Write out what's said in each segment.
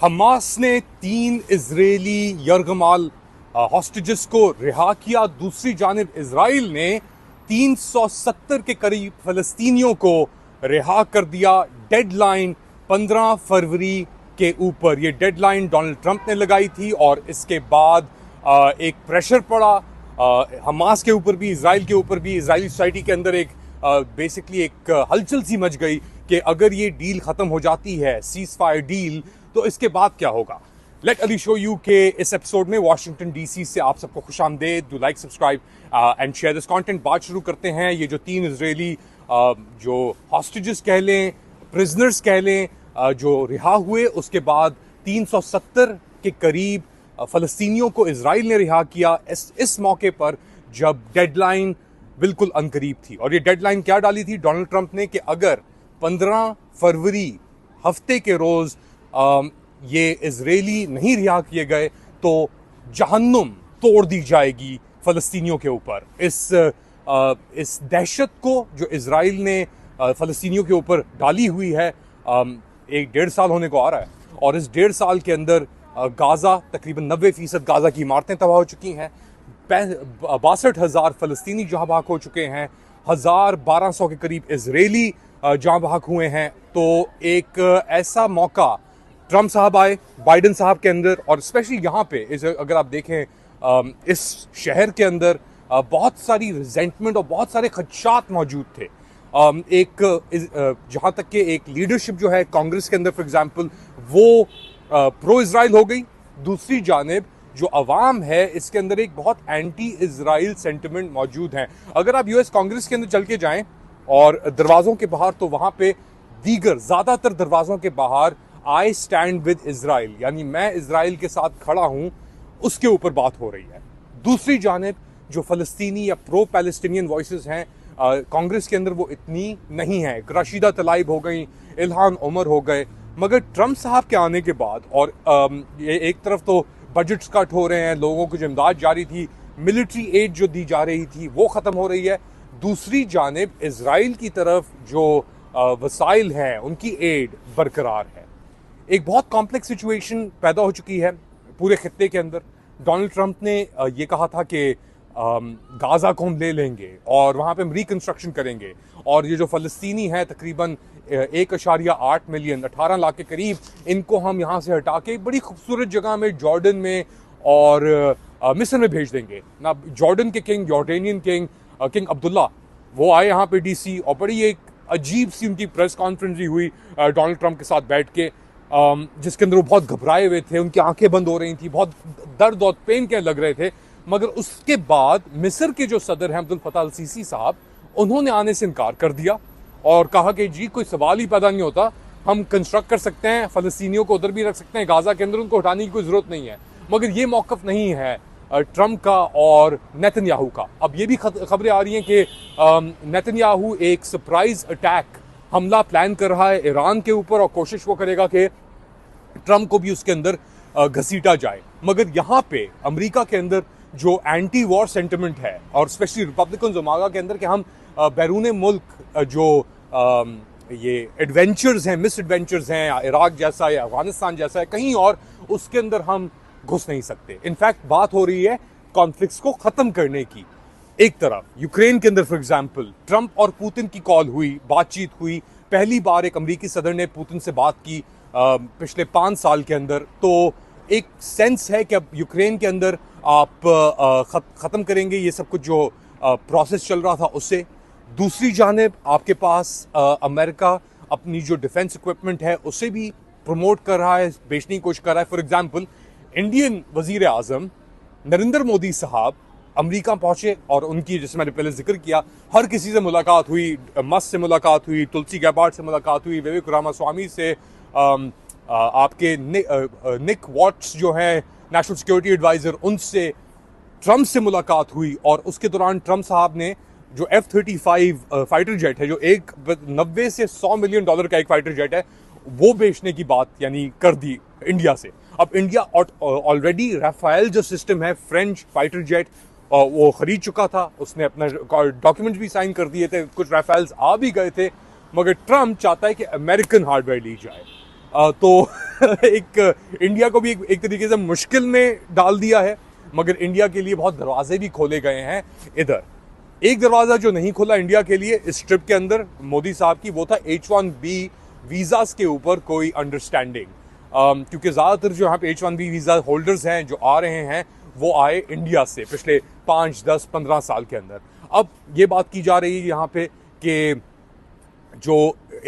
Hamas ने 3 Israeli यरगमाल hostages को रिहा किया। दूसरी जानिब इजराइल ने 370 के करीब फलस्तीनियों को रिहा कर दिया। डेडलाइन 15 फरवरी के ऊपर ये डेडलाइन डोनाल्ड ट्रंप ने लगाई थी और इसके बाद एक प्रेशर पड़ा हमास के ऊपर भी, इजराइल के ऊपर भी। इजरायली सोसाइटी के अंदर एक बेसिकली एक हलचल सी मच गई कि अगर ये डील ख़त्म हो जाती है, सीज फायर डील, तो इसके बाद क्या होगा। लेट अली शो यू के इस एपिसोड में वाशिंगटन डीसी से आप सबको खुशामदेद। Do like, subscribe and share this content. बात शुरू करते हैं। ये जो 3 इजरायली जो हॉस्टेजेस कह लें, प्रिजनर्स कह लें, जो रिहा हुए, उसके बाद 370 के करीब फ़लस्तीनियों को इजराइल ने रिहा किया इस मौके पर जब डेडलाइन बिल्कुल अनकरीब थी। और ये डेडलाइन क्या डाली थी डोनाल्ड ट्रंप ने कि अगर 15 फरवरी हफ्ते के रोज़ ये इजरायली नहीं रिहा किए गए तो जहन्नुम तोड़ दी जाएगी फ़लस्तीनियों के ऊपर। इस दहशत को जो इजराइल ने फ़लस्तीनियों के ऊपर डाली हुई है, 1-1.5 साल होने को आ रहा है और इस 1.5 साल के अंदर गाज़ा तकरीबन 90% गाज़ा की इमारतें तबाह हो चुकी हैं। 62,000 फ़लस्तीनी जहाँ भाग हो चुके हैं, 1,1200 के करीब इजरायली जहाँ भाग हुए हैं। तो एक ऐसा मौका ट्रंप साहब आए बाइडन साहब के अंदर, और स्पेशली यहाँ पे अगर आप देखें इस शहर के अंदर बहुत सारी रिजेंटमेंट और बहुत सारे खदशात मौजूद थे। जहाँ तक कि एक लीडरशिप जो है कांग्रेस के अंदर फॉर एग्जांपल वो प्रो इजराइल हो गई। दूसरी जानिब जो अवाम है इसके अंदर एक बहुत एंटी इजराइल सेंटिमेंट मौजूद है। अगर आप यूएस कांग्रेस के अंदर चल के जाएं और दरवाज़ों के बाहर, तो वहाँ पे दीगर ज़्यादातर दरवाज़ों के बाहर आई स्टैंड विद इजराइल, यानी मैं इजराइल के साथ खड़ा हूँ, उसके ऊपर बात हो रही है। दूसरी जानिब जो फ़लस्तीनी या प्रो पैलेस्टीनियन वॉइसेस हैं कांग्रेस के अंदर वो इतनी नहीं है। राशिदा तलाइब हो गई, इल्हान उमर हो गए। मगर ट्रंप साहब के आने के बाद और ये एक तरफ तो बजट्स कट हो रहे हैं, लोगों को जो इमदाद जारी थी, मिलिट्री एड जो दी जा रही थी वो ख़त्म हो रही है। दूसरी जानिब इजराइल की तरफ जो वसाइल हैं उनकी एड बरकरार है। एक बहुत कॉम्प्लेक्स सिचुएशन पैदा हो चुकी है पूरे खित्ते के अंदर। डोनाल्ड ट्रंप ने ये कहा था कि गाज़ा को हम ले लेंगे और वहाँ पे हम रिकन्स्ट्रक्शन करेंगे, और ये जो फ़लस्तीनी है तकरीबन 1.8 मिलियन, 18 लाख के करीब, इनको हम यहाँ से हटा के एक बड़ी खूबसूरत जगह में जॉर्डन में और मिस्र में भेज देंगे ना। जॉर्डन के किंग, जॉर्डेनियन किंग अब्दुल्ला, वो आए यहाँ पे डीसी और बड़ी एक अजीब सी उनकी प्रेस कॉन्फ्रेंस भी हुई डोनाल्ड ट्रंप के साथ बैठ के, जिसके अंदर वो बहुत घबराए हुए थे, उनकी आंखें बंद हो रही थी, बहुत दर्द और पेन के लग रहे थे। मगर उसके बाद मिस्र के जो सदर हैं अब्दुल फताह अल सीसी साहब, उन्होंने आने से इनकार कर दिया और कहा कि जी कोई सवाल ही पैदा नहीं होता, हम कंस्ट्रक्ट कर सकते हैं, फ़लस्तीनियों को उधर भी रख सकते हैं, गाज़ा के अंदर उनको हटाने की कोई ज़रूरत नहीं है। मगर ये मौक़िफ़ नहीं है ट्रंप का और नेतन्याहू का। अब ये भी खबरें आ रही हैं कि नेतन्याहू एक सरप्राइज़ अटैक हमला प्लान कर रहा है ईरान के ऊपर और कोशिश वो करेगा कि ट्रंप को भी उसके अंदर घसीटा जाए। मगर यहाँ पे अमेरिका के अंदर जो एंटी वॉर सेंटिमेंट है, और स्पेशली रिपब्लिकन जुमागा के अंदर कि हम बैरून मुल्क जो ये एडवेंचर्स हैं, मिस एडवेंचर्स हैं, इराक जैसा या अफगानिस्तान जैसा है कहीं और, उसके अंदर हम घुस नहीं सकते। इनफैक्ट बात हो रही है कॉन्फ्लिक्ट्स को ख़त्म करने की। एक तरफ यूक्रेन के अंदर फॉर एग्जांपल ट्रंप और पुतिन की कॉल हुई, बातचीत हुई। पहली बार एक अमेरिकी सदर ने पुतिन से बात की पिछले 5 साल के अंदर। तो एक सेंस है कि अब यूक्रेन के अंदर आप ख़त्म करेंगे ये सब कुछ जो प्रोसेस चल रहा था उससे। दूसरी जानिब आपके पास अमेरिका अपनी जो डिफेंस इक्विपमेंट है उसे भी प्रमोट कर रहा है, बेचने की कोशिश कर रहा है। फॉर एग्जांपल इंडियन वज़ीर आज़म नरेंद्र मोदी साहब अमेरिका पहुंचे और उनकी, जैसे मैंने पहले जिक्र किया, हर किसी से मुलाकात हुई। मस्क से मुलाकात हुई, तुलसी गैबार्ड से मुलाकात हुई, विवेक रामास्वामी से, आपके निक वॉट्स जो है नेशनल सिक्योरिटी एडवाइज़र, उनसे, ट्रंप से मुलाकात हुई। और उसके दौरान ट्रंप साहब ने जो F-35 फाइटर जेट है, जो 90 से $100 मिलियन का एक फाइटर जेट है, वो बेचने की बात यानी कर दी इंडिया से। अब इंडिया ऑलरेडी राफेल जो सिस्टम है, फ्रेंच फाइटर जेट, वो खरीद चुका था, उसने अपना डॉक्यूमेंट भी साइन कर दिए थे, कुछ राफेल्स आ भी गए थे। मगर ट्रंप चाहता है कि अमेरिकन हार्डवेयर ली जाए। तो एक इंडिया को भी एक तरीके से मुश्किल में डाल दिया है, मगर इंडिया के लिए बहुत दरवाजे भी खोले गए हैं इधर। एक दरवाज़ा जो नहीं खुला इंडिया के लिए इस ट्रिप के अंदर मोदी साहब की, वो था H1B वीज़ास के ऊपर कोई अंडरस्टैंडिंग, क्योंकि ज़्यादातर जो यहाँ पे H1B वीज़ा होल्डर्स हैं जो आ रहे हैं वो आए इंडिया से पिछले 5, 10, 15 साल के अंदर। अब ये बात की जा रही है यहाँ पे कि जो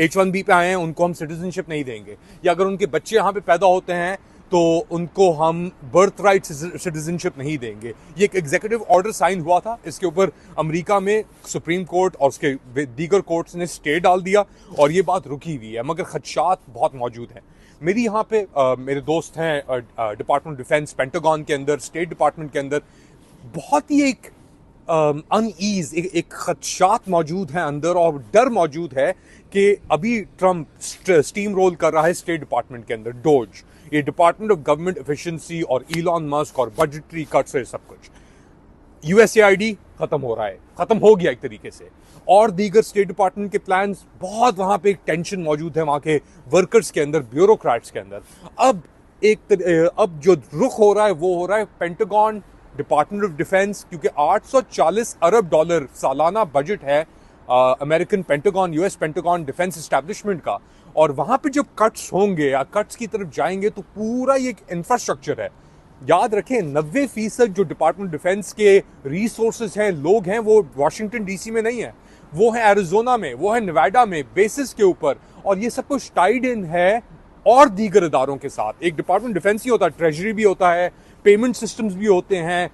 H1B पे आए हैं उनको हम सिटीजनशिप नहीं देंगे, या अगर उनके बच्चे यहाँ पे पैदा होते हैं तो उनको हम बर्थ राइट सिटीजनशिप नहीं देंगे। ये एक एग्जीक्यूटिव ऑर्डर साइन हुआ था, इसके ऊपर अमेरिका में सुप्रीम कोर्ट और उसके दीगर कोर्ट्स ने स्टे डाल दिया और ये बात रुकी हुई है, मगर खदशात बहुत मौजूद हैं। मेरी यहाँ पे मेरे दोस्त हैं डिपार्टमेंट डिफेंस, पेंटागन के अंदर, स्टेट डिपार्टमेंट के अंदर, बहुत ही एक अनईज, एक खदशात मौजूद है अंदर और डर मौजूद है कि अभी ट्रम्प स्टीम रोल कर रहा है स्टेट डिपार्टमेंट के अंदर, डोज, ये डिपार्टमेंट ऑफ गवर्नमेंट एफिशिएंसी और इलॉन मस्क और बजटरी कट्स है सब कुछ। यूएसएआईडी खत्म हो रहा है, खत्म हो गया एक तरीके से, और दीगर स्टेट डिपार्टमेंट के प्लान्स, बहुत वहां पे एक टेंशन मौजूद है वहां के वर्कर्स के अंदर, ब्यूरोक्रेट्स के अंदर। अब जो रुख हो रहा है वो हो रहा है पेंटागन, डिपार्टमेंट ऑफ डिफेंस, क्योंकि 840 अरब डॉलर सालाना बजट है American pentagon, US pentagon defence establishment का, और वहां पे जब कट्स होंगे या कट्स की तरफ जाएंगे तो पूरा ये इंफ्रास्ट्रक्चर है। याद रखें 90% जो डिपार्टमेंट डिफेंस के रिसोर्सेज हैं, लोग हैं, वो वाशिंगटन डीसी में नहीं है, वो है एरिजोना में, वो है नेवाडा में, बेसिस के ऊपर, और ये सब कुछ टाइड इन है और दीगर इदारों के साथ। एक डिपार्टमेंट डिफेंस ही होता है, ट्रेजरी भी होता है, पेमेंट सिस्टम्स भी होते हैं,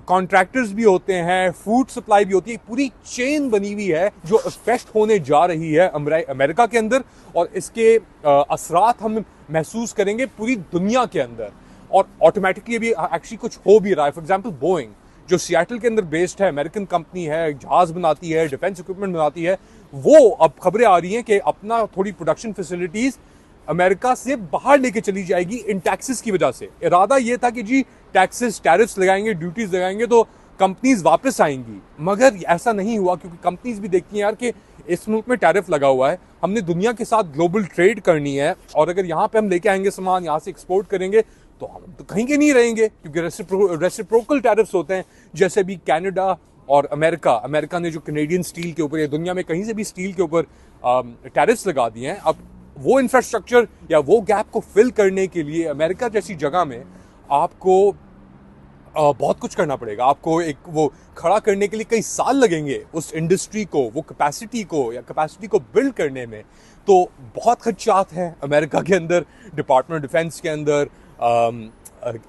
कॉन्ट्रैक्टर्स भी होते हैं, फूड सप्लाई भी होती है, पूरी चेन बनी हुई है जो इफेक्ट होने जा रही है अमेरिका के अंदर, और इसके असरात हम महसूस करेंगे पूरी दुनिया के अंदर, और ऑटोमेटिकली भी एक्चुअली कुछ हो भी रहा है। फॉर एग्जांपल बोइंग जो सियाटल के अंदर बेस्ड है, अमेरिकन कंपनी है, जहाज बनाती है, डिफेंस इक्विपमेंट बनाती है, वो अब खबरें आ रही हैं कि अपना थोड़ी प्रोडक्शन फैसिलिटीज अमेरिका से बाहर लेके चली जाएगी इन टैक्सेस की वजह से। इरादा ये था कि जी टैक्सेस, टैरिफ्स लगाएंगे, ड्यूटीज लगाएंगे तो कंपनीज वापस आएंगी, मगर ऐसा नहीं हुआ, क्योंकि कंपनीज भी देखती हैं यार कि इस मुल्क में टैरिफ लगा हुआ है, हमने दुनिया के साथ ग्लोबल ट्रेड करनी है, और अगर यहाँ पे हम लेके आएंगे सामान, यहाँ से एक्सपोर्ट करेंगे तो हम तो कहीं के नहीं रहेंगे, क्योंकि रेसिप्रोकल टैरिफ्स होते हैं। जैसे भी कनाडा और अमेरिका ने जो कनेडियन स्टील के ऊपर या दुनिया में कहीं से भी स्टील के ऊपर टैरिफ्स लगा दिए हैं, अब वो इंफ्रास्ट्रक्चर या वो गैप को फिल करने के लिए अमेरिका जैसी जगह में आपको बहुत कुछ करना पड़ेगा। आपको एक वो खड़ा करने के लिए कई साल लगेंगे उस इंडस्ट्री को, वो कैपेसिटी को बिल्ड करने में। तो बहुत खदशात हैं अमेरिका के अंदर, डिपार्टमेंट डिफेंस के अंदर,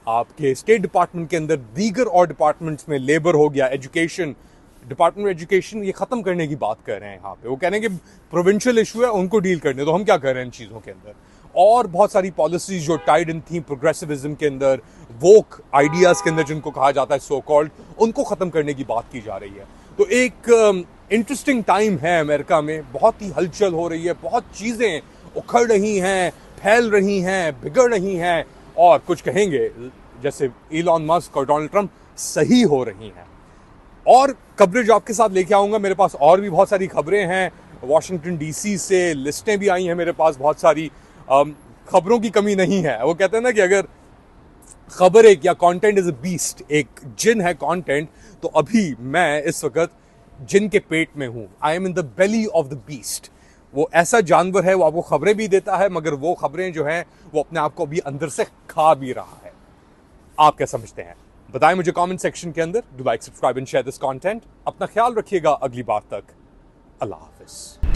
आपके स्टेट डिपार्टमेंट के अंदर, दीगर और डिपार्टमेंट्स में, लेबर हो गया, एजुकेशन, डिपार्टमेंट ऑफ एजुकेशन, ये खत्म करने की बात कर रहे हैं यहाँ पे। वो कह रहे हैं कि प्रोविंशियल इशू है, उनको डील करने, तो हम क्या कर रहे हैं इन चीज़ों के अंदर। और बहुत सारी पॉलिसीज जो टाइड इन थी प्रोग्रेसिविज्म के अंदर, वोक आइडियाज़ के अंदर जिनको कहा जाता है सो कॉल्ड, उनको ख़त्म करने की बात की जा रही है। तो एक इंटरेस्टिंग टाइम है अमेरिका में, बहुत ही हलचल हो रही है, बहुत चीज़ें उखड़ रही हैं, फैल रही हैं, बिगड़ रही हैं, और कुछ कहेंगे जैसे इलॉन मस्क और डोनाल्ड ट्रंप सही हो रही हैं। और कवरेज आपके साथ लेके आऊँगा, मेरे पास और भी बहुत सारी खबरें हैं वाशिंगटन डीसी से, लिस्टें भी आई हैं मेरे पास बहुत सारी। खबरों की कमी नहीं है। वो कहते हैं ना कि अगर खबर एक या कंटेंट इज अ बीस्ट, एक जिन है कंटेंट, तो अभी मैं इस वक्त जिन के पेट में हूं। I am in the belly of the beast. वो ऐसा जानवर है, वो आपको खबरें भी देता है, मगर वो खबरें जो हैं वो अपने आप को अभी अंदर से खा भी रहा है। आप क्या समझते हैं? बताएं मुझे कमेंट सेक्शन के अंदर। Do like, subscribe and share this content. अपना ख्याल रखिएगा। अगली बार तक अल्लाह हाफिज।